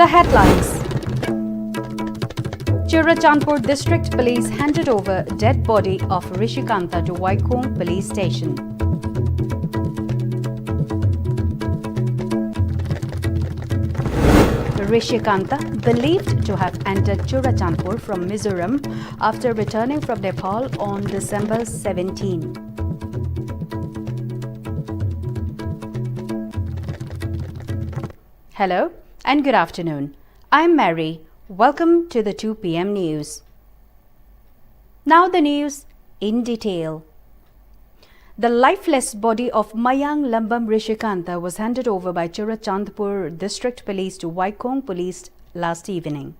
The headlines. Churachandpur District Police handed over dead body of Rishikanta to Vaikong Police Station. Rishikanta, believed to have entered Churachandpur from Mizoram after returning from Nepal on December 17. Hello and good afternoon. I'm Mary. Welcome to the 2 p.m. news. Now the news in detail. The lifeless body of Mayang Lambam Rishikanta was handed over by Churachandpur District Police to Vaikong Police last evening.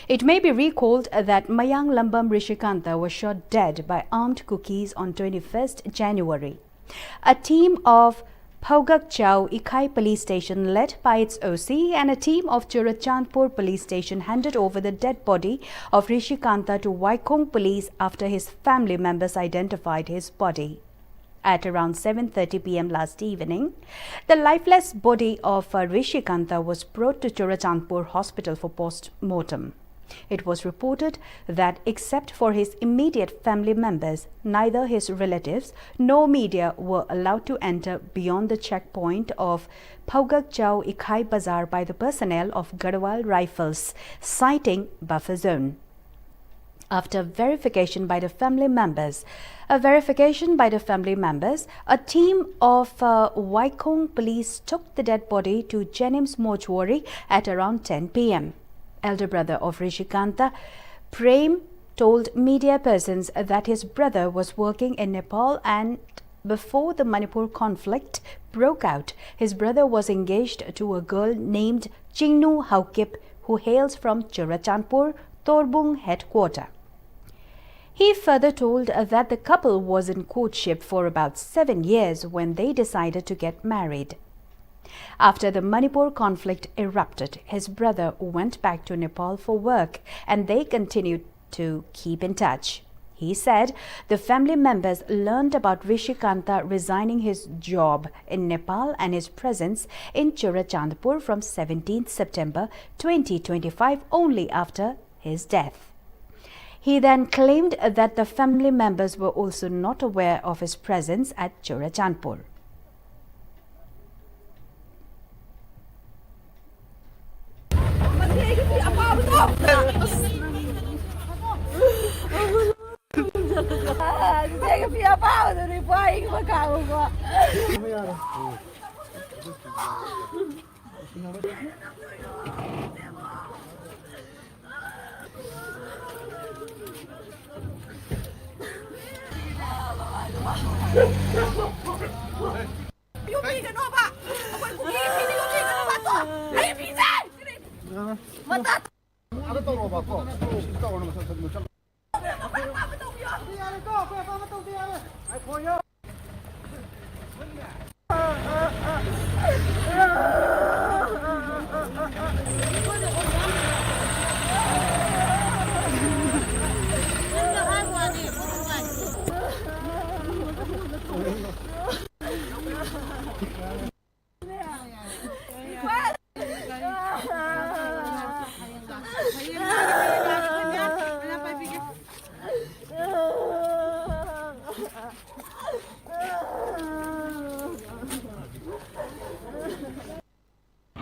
It may be recalled that Mayang Lambam Rishikanta was shot dead by armed cookies on 21st January. A team of Phogak Chau Ikai Police Station led by its OC and a team of Churachandpur Police Station handed over the dead body of Rishikanta to Vaikong Police after his family members identified his body. At around 7:30 p.m. last evening, the lifeless body of Rishikanta was brought to Churachandpur Hospital for post-mortem. It was reported that except for his immediate family members, neither his relatives nor media were allowed to enter beyond the checkpoint of Phogak Chau Ikai Bazar by the personnel of Garhwal Rifles, citing buffer zone. After verification by the family members, a team of Vaikong Police took the dead body to Jennings Mortuary at around 10 p.m. Elder brother of Rishikanta, Prem, told media persons that his brother was working in Nepal and before the Manipur conflict broke out, his brother was engaged to a girl named Chingnu Haukip who hails from Churachandpur, Torbung headquarter. He further told that the couple was in courtship for about 7 years when they decided to get married. After the Manipur conflict erupted, his brother went back to Nepal for work and they continued to keep in touch. He said the family members learned about Rishikanta resigning his job in Nepal and his presence in Churachandpur from 17th September 2025 only after his death. He then claimed that the family members were also not aware of his presence at Churachandpur.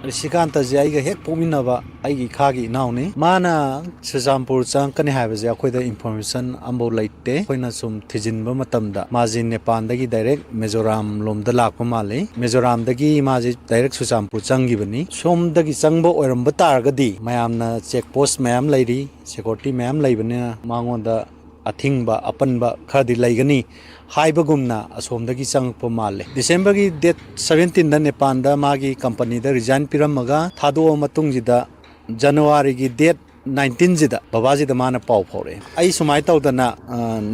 Rishikanta ji aiga hek pominaba aigi khagi nauni mana Churachandpur changkani haibaje akhoida information ambo laite khoina sum thijinba matamda maji Nepal dagi direct Mizoram lomda lakpa male Mizoram dagi maji direct Churachandpur changibani som dagi changba oiramba targadi mayamna check post mayam lairi security mayam laibane mangonda athingba apanba khadi laigani haibagumna asomdagi changpa male December gi date 17 da Nepal da magi company da resign piramaga thado matungjida January gi date 19 jida babaji da mana pau phore ai sumai tawdana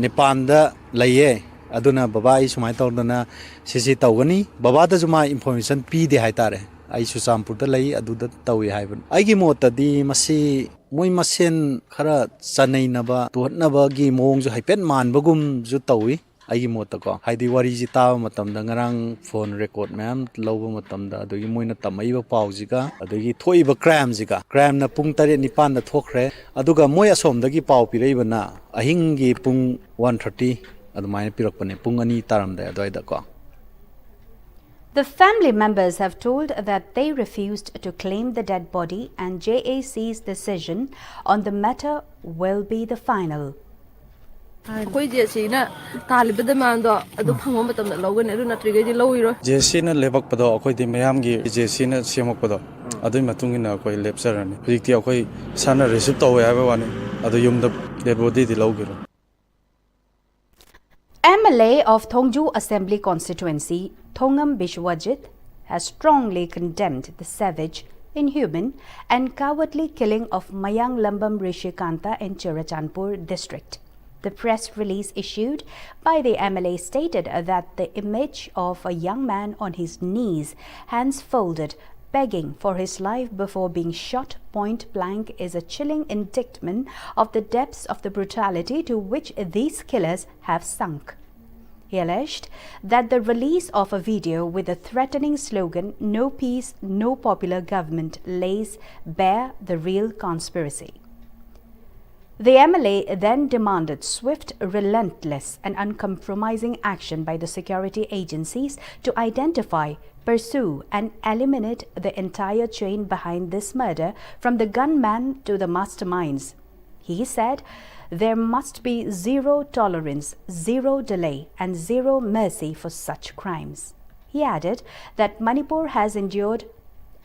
Nepal da laye aduna baba ai sumai tawdana sisi tawgani baba da juma information pi de haitare ai Churachandpur da lai aduda tawi haiban ai gi motadi masi moi masen khara chanai naba tuhatnaba gi mong ju haipet man bagum ju tawi ꯑꯩꯒꯤ ꯃꯣꯠꯇꯀꯣ ꯍꯥꯏꯗꯤ ꯋꯥꯔꯤꯁꯤ ꯇꯥꯕ ꯃꯇꯝꯗ ꯉꯔꯥꯡ phone record ꯃꯌꯥꯝ ꯂꯧꯕ ꯃꯇꯝꯗ ꯑꯗꯒꯤ ꯃꯣꯏꯅ ꯇꯝꯃꯛꯏꯕ ꯄꯥꯎꯁꯤꯒ ꯑꯗꯒꯤ ꯊꯣꯛꯏꯕ ꯀ꯭ꯔꯥꯏꯝꯅ ꯄꯨꯡ 8-9ꯗ ꯊꯣꯛꯈ꯭ꯔꯦ ꯑꯗꯨꯒ ꯃꯣꯏ ꯑꯁꯣꯝꯗꯒꯤ ꯄꯥꯎ ꯄꯤꯔꯛꯏꯕꯅ ꯑꯍꯤꯡꯒꯤ ꯄꯨꯡ 1:30 ꯑꯗꯨꯃꯥꯏꯅ ꯄꯤꯔꯛꯄꯅꯦ ꯄꯨꯡ 2 ꯇꯥꯔꯝꯗꯥꯏ ꯑꯗꯨꯋꯥꯏꯗꯀꯣ. The family members have told that they refused to claim the dead body and JAC's decision on the matter will be the final. ꯑꯩꯈꯣꯏ ꯖꯦꯁꯤꯅ ꯇꯥꯜꯂꯤꯕ ꯗꯤꯃꯥꯟꯗꯣ ꯑꯗꯨ ꯐꯪꯕ ꯃꯇꯝꯗ ꯂꯧꯒꯅꯤ ꯑꯗꯨ ꯅꯠꯇ꯭ꯔꯤꯒꯩꯗꯤ ꯂꯧꯏꯔꯣꯏ. ꯖꯦꯁꯤꯅ ꯂꯦꯞꯄꯛꯄꯗꯣ ꯑꯩꯈꯣꯏꯗꯤ ꯃꯌꯥꯝꯒꯤ ꯖꯦꯁꯤꯅ ꯁꯦꯝꯃꯛꯄꯗꯣ ꯑꯗꯨꯒꯤ ꯃꯇꯨꯡ ꯏꯟꯅ ꯑꯩꯈꯣꯏ ꯂꯦꯞꯆꯔꯅꯤ. ꯍꯧꯖꯤꯛꯇꯤ ꯑꯩꯈꯣꯏ ꯏꯁꯥꯅ ꯔꯤꯁꯤꯞ ꯇꯧꯋꯦ ꯍꯥꯏꯕ ꯋꯥꯅꯤ ꯑꯗꯨ ꯌꯨꯝꯗ ꯗꯦꯗ ꯕꯣꯗꯤꯗꯤ ꯂꯧꯒꯤꯔꯣꯏ. MLA of Thongju Assembly Constituency, Thongam Bishwajit, has strongly condemned the savage, inhuman and cowardly killing of Mayang Lambam Rishikanta in Churachandpur district. The press release issued by the MLA stated that the image of a young man on his knees, hands folded, begging for his life before being shot point blank is a chilling indictment of the depths of the brutality to which these killers have sunk. He alleged that the release of a video with the threatening slogan "No peace, no popular government" lays bare the real conspiracy. The MLA then demanded swift, relentless and uncompromising action by the security agencies to identify, pursue and eliminate the entire chain behind this murder from the gunman to the masterminds. He said there must be zero tolerance, zero delay and zero mercy for such crimes. He added that Manipur has endured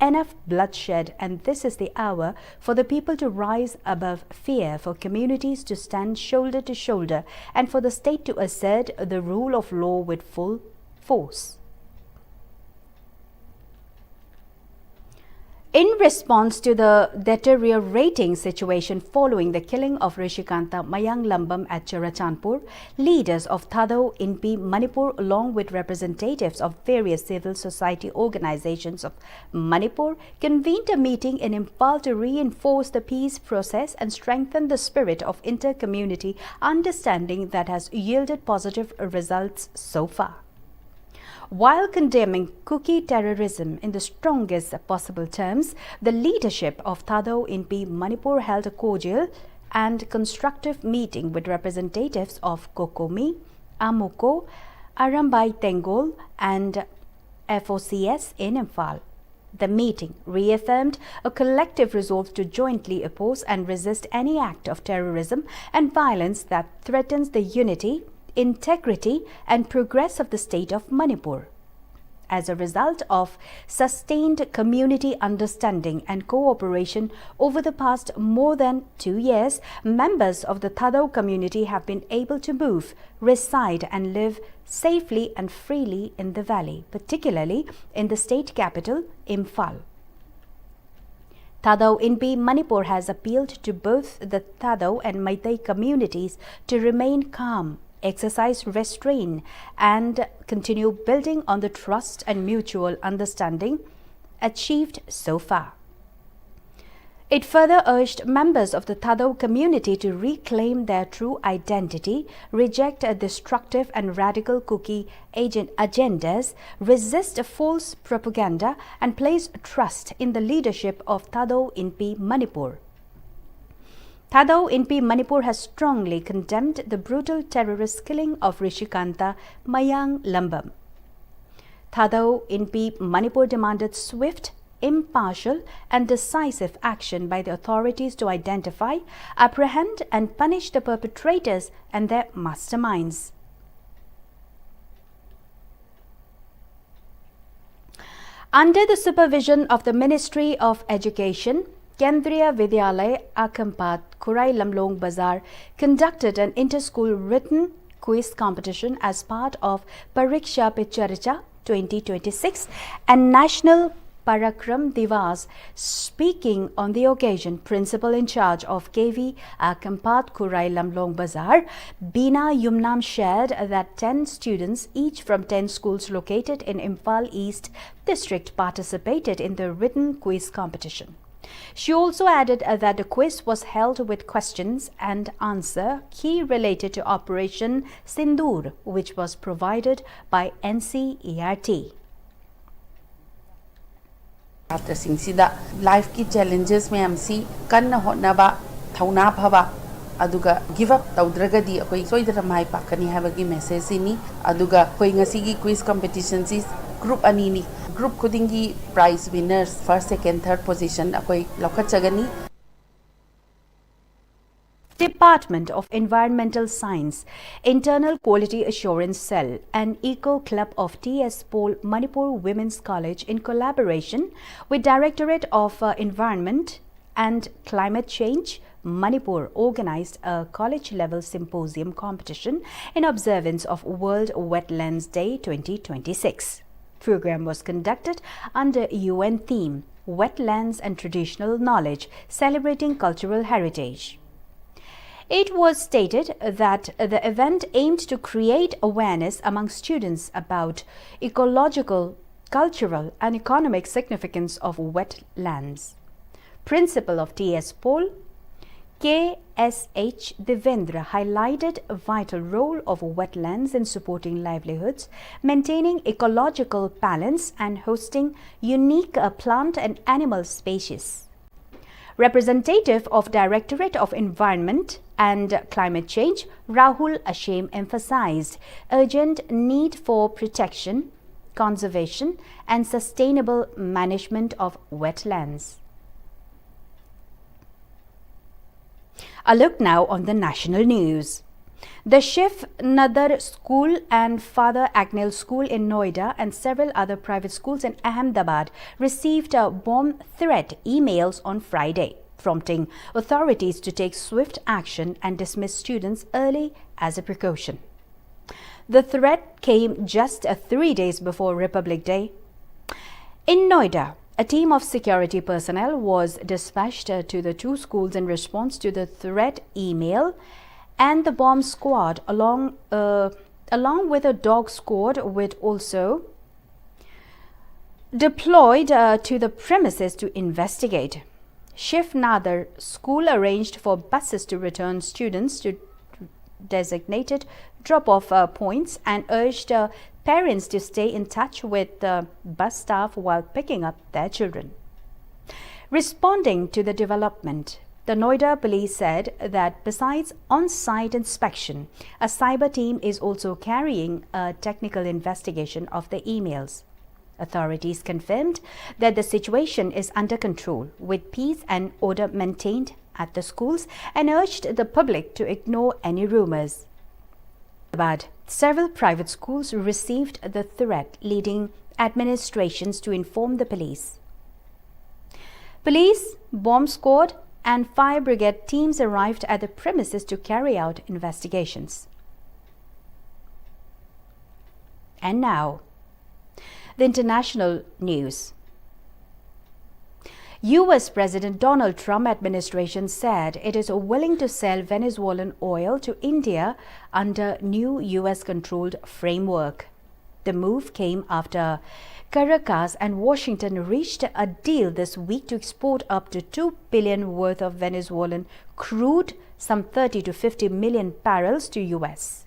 enough bloodshed and this is the hour for the people to rise above fear, for communities to stand shoulder to shoulder and for the state to assert the rule of law with full force. In response to the deteriorating situation following the killing of Rishikanta Mayang Lambam at Churachandpur, leaders of Thado Inpi Manipur along with representatives of various civil society organizations of Manipur convened a meeting in Imphal to reinforce the peace process and strengthen the spirit of inter-community understanding that has yielded positive results so far. While condemning cookie terrorism in the strongest possible terms, the leadership of Thado Inpi Manipur held a cordial and constructive meeting with representatives of Kokomi, Amuko, Arambai Tengol and FOCS in Imphal. The meeting reaffirmed a collective resolve to jointly oppose and resist any act of terrorism and violence that threatens the unity, integrity and progress of the state of Manipur. As a result of sustained community understanding and cooperation over the past more than 2 years, members of the Thado community have been able to move, reside and live safely and freely in the valley, particularly in the state capital, Imphal. Thado Inpi Manipur has appealed to both the Thado and Meitei communities to remain calm, exercise restraint and continue building on the trust and mutual understanding achieved so far. It further urged members of the Thado community to reclaim their true identity, reject destructive and radical cookie agendas, resist false propaganda and place trust in the leadership of Thado Inpi Manipur. Thado Inpi Manipur has strongly condemned the brutal terrorist killing of Rishikanta Mayang Lambam. Thado Inpi Manipur demanded swift, impartial and decisive action by the authorities to identify, apprehend and punish the perpetrators and their masterminds. Under the supervision of the Ministry of Education, Kendriya Vidyalaya Akampat Kurai Lamlong Bazar conducted an inter-school written quiz competition as part of Pariksha Pe Charcha 2026 and National Parakram Divas. Speaking on the occasion, Principal in charge of KV Akampat Kurai Lamlong Bazar, Bina Yumnam shared that 10 students, each from 10 schools located in Imphal East District, participated in the written quiz competition. She also added that the quiz was held with questions and answer key related to Operation Sindoor, which was provided by NCERT. ꯁꯥꯇ꯭ꯔꯁꯤꯡꯁꯤꯗ ꯂꯥꯏꯐꯀꯤ challenges ꯃꯌꯥꯝꯁꯤ ꯀꯟꯅ ꯍꯣꯠꯅꯕ ꯊꯧꯅꯥ ꯐꯕ ꯑꯗꯨꯒ ꯒꯤꯚ up ꯇꯧꯗ꯭ꯔꯒꯗꯤ ꯑꯩꯈꯣꯏ ꯁꯣꯏꯗꯅ ꯃꯥꯏ ꯄꯥꯛꯀꯅꯤ ꯍꯥꯏꯕꯒꯤ ꯃꯦꯁꯦꯖꯁꯤꯅꯤ ꯑꯗꯨꯒ ꯑꯩꯈꯣꯏ ꯉꯁꯤꯒꯤ ꯀ꯭ꯋꯤꯖ ꯀꯝꯄꯤꯇꯤꯁꯟꯁꯤ ꯒ꯭ꯔꯨꯞ ꯑꯅꯤꯅꯤ ꯒ꯭ꯔꯨꯞ ꯈꯨꯗꯤꯡꯒꯤ prize winners first second third position ꯑꯩꯈꯣꯏ ꯂꯧꯈꯠꯆꯒꯅꯤ. Department of Environmental Science, Internal Quality Assurance Cell and Eco Club of TS Pol Manipur Women's College in collaboration with Directorate of Environment and Climate Change, Manipur organized a college-level symposium competition in observance of World Wetlands Day 2026. Program was conducted under UN theme, Wetlands and Traditional Knowledge, Celebrating Cultural Heritage. It was stated that the event aimed to create awareness among students about ecological, cultural and economic significance of wetlands. Principal of TS Pol, KSH Devendra highlighted a vital role of wetlands in supporting livelihoods, maintaining ecological balance and hosting unique plant and animal species. Representative of Directorate of Environment and Climate Change, Rahul Ashem emphasized urgent need for protection, conservation and sustainable management of wetlands. A look now on the national news. The Shiv Nadar School and Father Agnel School in Noida and several other private schools in Ahmedabad received bomb threat emails on Friday, prompting authorities to take swift action and dismiss students early as a precaution. The threat came just 3 days before Republic Day. In Noida, a team of security personnel was dispatched to the two schools in response to the threat email, and the bomb squad along with a dog squad was also deployed to the premises to investigate. Shiv Nadar School arranged for buses to return students to designated drop-off points and urged parents to stay in touch with the bus staff while picking up their children. Responding to the development, the Noida police said that besides on-site inspection, a cyber team is also carrying a technical investigation of the emails. Authorities confirmed that the situation is under control, with peace and order maintained at the schools, and urged the public to ignore any rumors. But several private schools received the threat, leading administrations to inform the police. Police, bomb squad and fire brigade teams arrived at the premises to carry out investigations. And now, the international news. US President Donald Trump administration said it is willing to sell Venezuelan oil to India under new US-controlled framework. The move came after Caracas and Washington reached a deal this week to export up to $2 billion worth of Venezuelan crude, some 30 to 50 million barrels, to US.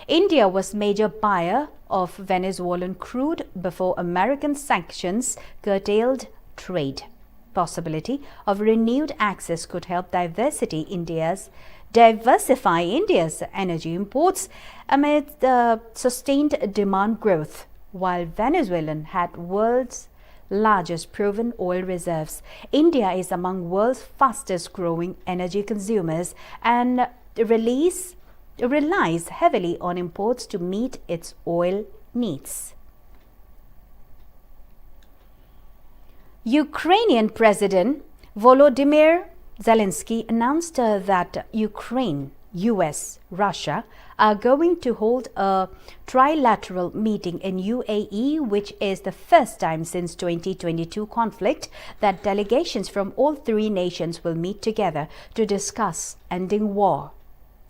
India was major buyer of Venezuelan crude before American sanctions curtailed trade. Possibility of renewed access could help diversify India's energy imports amid sustained demand growth. While Venezuela had world's largest proven oil reserves, India is among world's fastest growing energy consumers and relies heavily on imports to meet its oil needs. Ukrainian President Volodymyr Zelensky announced that Ukraine, US, Russia are going to hold a trilateral meeting in UAE, which is the first time since 2022 conflict that delegations from all three nations will meet together to discuss ending war.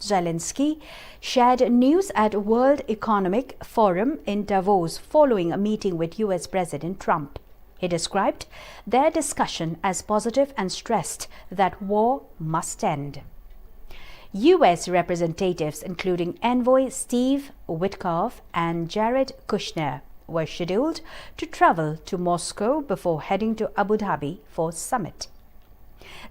Zelensky shared news at World Economic Forum in Davos following a meeting with US President Trump. He described their discussion as positive and stressed that war must end. U.S. representatives, including Envoy Steve Witkoff and Jared Kushner, were scheduled to travel to Moscow before heading to Abu Dhabi for summit.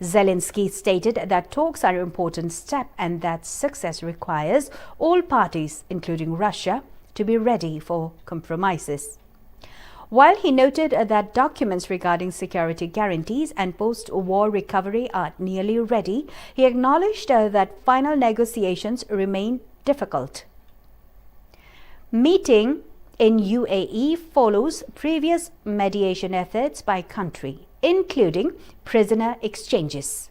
Zelensky stated that talks are an important step and that success requires all parties, including Russia, to be ready for compromises. While he noted that documents regarding security guarantees and post-war recovery are nearly ready, he acknowledged that final negotiations remain difficult. Meeting in UAE follows previous mediation efforts by country, including prisoner exchanges.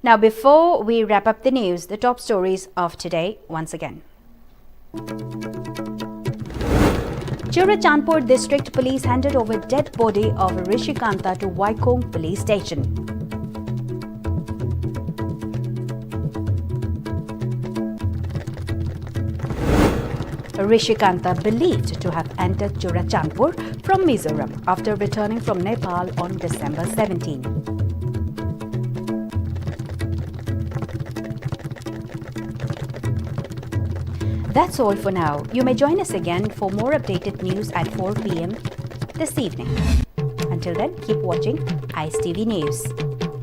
Now, before we wrap up the news, the top stories of today once again. Churachandpur District Police handed over dead body of Rishikanta to Waikong Police Station. Rishikanta believed to have entered Churachandpur from Mizoram after returning from Nepal on December 17. That's all for now. You may join us again for more updated news at 4 p.m. this evening. Until then, keep watching Pm-Istv News.